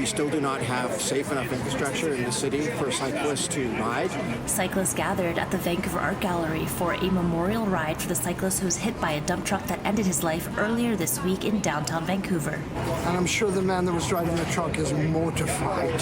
still do not have safe enough infrastructure in the city for cyclists to ride. Cyclists gathered at the Vancouver Art Gallery for a memorial ride for the cyclist who was hit by a dump truck that ended his life earlier this week in downtown Vancouver. And I'm sure the man that was driving the truck is mortified.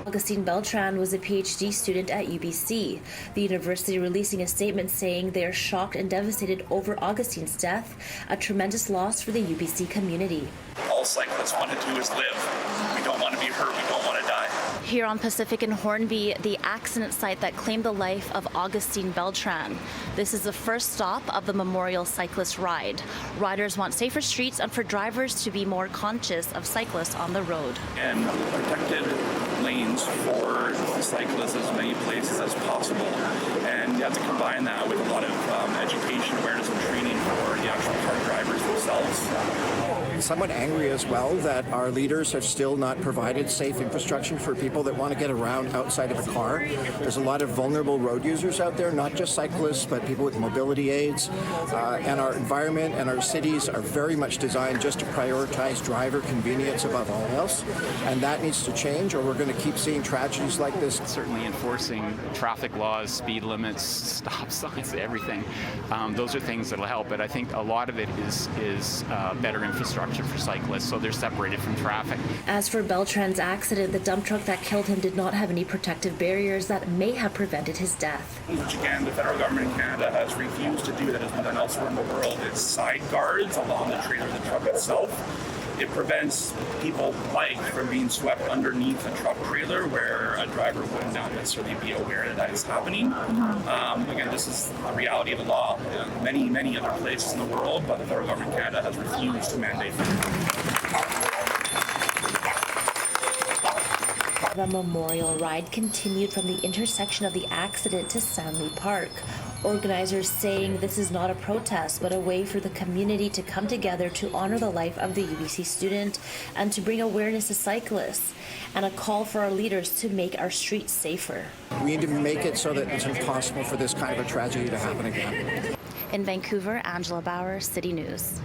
Augustine Beltran was a PhD student at UBC. The university releasing a statement saying they are shocked and devastated over Augustine's death, a tremendous loss for the UBC community. All cyclists want to do is live. We don't want to be hurt. We don't want to die. Here on Pacific and Hornby, the accident site that claimed the life of Augustine Beltran. This is the first stop of the Memorial Cyclist Ride. Riders want safer streets and for drivers to be more conscious of cyclists on the road. And protected lanes for cyclists as many places as possible. And you have to combine that with a lot of education, awareness, and training for the actual car drivers themselves. Somewhat angry as well that our leaders have still not provided safe infrastructure for people that want to get around outside of a car. There's a lot of vulnerable road users out there, not just cyclists, but people with mobility aids. And our environment and our cities are very much designed just to prioritize driver convenience above all else. And that needs to change, or we're going to keep seeing tragedies like this. Certainly enforcing traffic laws, speed limits, stop signs, everything. Those are things that will help, but I think a lot of it is better infrastructure for cyclists, so they're separated from traffic. As for Beltran's accident, the dump truck that killed him did not have any protective barriers that may have prevented his death. Which again, the federal government in Canada has refused to do. That has been done elsewhere in the world. It's side guards along the trailer of the truck itself. It prevents people from being swept underneath a truck trailer where a driver would not necessarily be aware that is happening. Again, this is the reality of the law in many other places in the world, but the federal government in Canada has refused to mandate it. The memorial ride continued from the intersection of the accident to Stanley Park. Organizers saying this is not a protest, but a way for the community to come together to honor the life of the UBC student and to bring awareness to cyclists, and a call for our leaders to make our streets safer. We need to make it so that it's impossible for this kind of a tragedy to happen again. In Vancouver, Angela Bauer, City News.